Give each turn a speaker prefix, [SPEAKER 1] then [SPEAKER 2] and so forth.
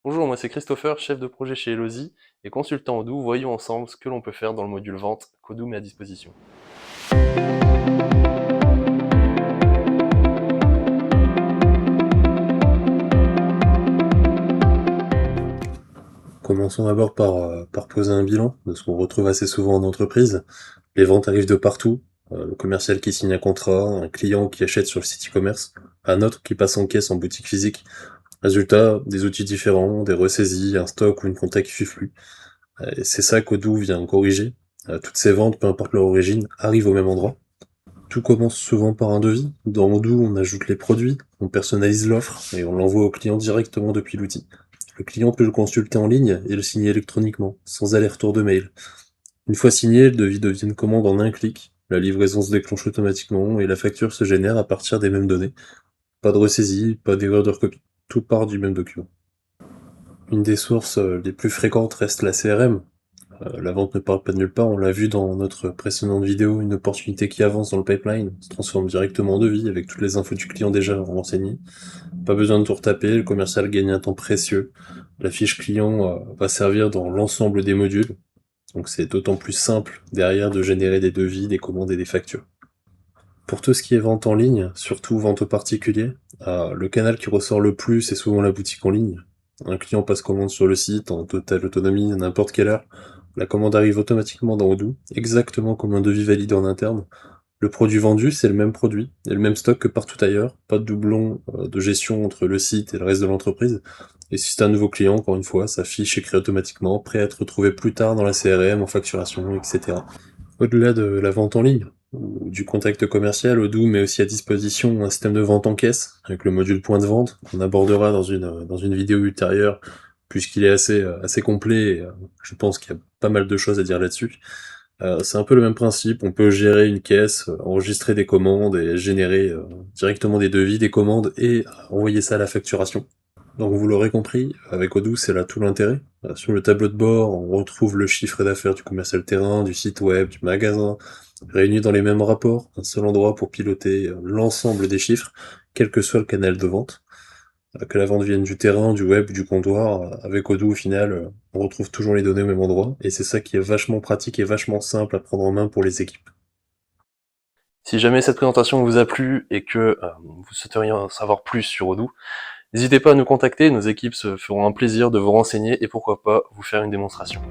[SPEAKER 1] Bonjour, moi c'est Christopher, chef de projet chez Elozy et consultant Odoo. Voyons ensemble ce que l'on peut faire dans le module vente qu'Odoo met à disposition.
[SPEAKER 2] Commençons d'abord par poser un bilan de ce qu'on retrouve assez souvent en entreprise. Les ventes arrivent de partout. Le commercial qui signe un contrat, un client qui achète sur le site e-commerce, un autre qui passe en caisse en boutique physique. Résultat, des outils différents, des ressaisies, un stock ou une compta qui suivent plus. Et c'est ça qu'Odoo vient corriger. Toutes ces ventes, peu importe leur origine, arrivent au même endroit. Tout commence souvent par un devis. Dans Odoo, on ajoute les produits, on personnalise l'offre et on l'envoie au client directement depuis l'outil. Le client peut le consulter en ligne et le signer électroniquement, sans aller-retour de mail. Une fois signé, le devis devient une commande en un clic. La livraison se déclenche automatiquement et la facture se génère à partir des mêmes données. Pas de ressaisie, pas d'erreur de recopie. Tout part du même document. Une des sources les plus fréquentes reste la CRM. La vente ne part pas de nulle part, on l'a vu dans notre précédente vidéo, une opportunité qui avance dans le pipeline se transforme directement en devis avec toutes les infos du client déjà renseignées. Pas besoin de tout retaper, le commercial gagne un temps précieux. La fiche client va servir dans l'ensemble des modules, donc c'est d'autant plus simple derrière de générer des devis, des commandes et des factures. Pour tout ce qui est vente en ligne, surtout vente au particulier, le canal qui ressort le plus c'est souvent la boutique en ligne. Un client passe commande sur le site en totale autonomie à n'importe quelle heure. La commande arrive automatiquement dans Odoo, exactement comme un devis validé en interne. Le produit vendu, c'est le même produit et le même stock que partout ailleurs, pas de doublon de gestion entre le site et le reste de l'entreprise. Et si c'est un nouveau client, encore une fois, sa fiche est créée automatiquement, prêt à être retrouvé plus tard dans la CRM, en facturation, etc. Au-delà de la vente en ligne, ou du contact commercial, Odoo met aussi à disposition un système de vente en caisse, avec le module point de vente, qu'on abordera dans une vidéo ultérieure, puisqu'il est assez complet, et je pense qu'il y a pas mal de choses à dire là-dessus. C'est un peu le même principe, on peut gérer une caisse, enregistrer des commandes et générer directement des devis, des commandes et envoyer ça à la facturation. Donc vous l'aurez compris, avec Odoo c'est là tout l'intérêt. Sur le tableau de bord, on retrouve le chiffre d'affaires du commercial terrain, du site web, du magasin, réunis dans les mêmes rapports, un seul endroit pour piloter l'ensemble des chiffres, quel que soit le canal de vente. Que la vente vienne du terrain, du web, du comptoir, avec Odoo au final, on retrouve toujours les données au même endroit, et c'est ça qui est vachement pratique et vachement simple à prendre en main pour les équipes.
[SPEAKER 1] Si jamais cette présentation vous a plu et que vous souhaiteriez en savoir plus sur Odoo, n'hésitez pas à nous contacter, nos équipes se feront un plaisir de vous renseigner et pourquoi pas vous faire une démonstration.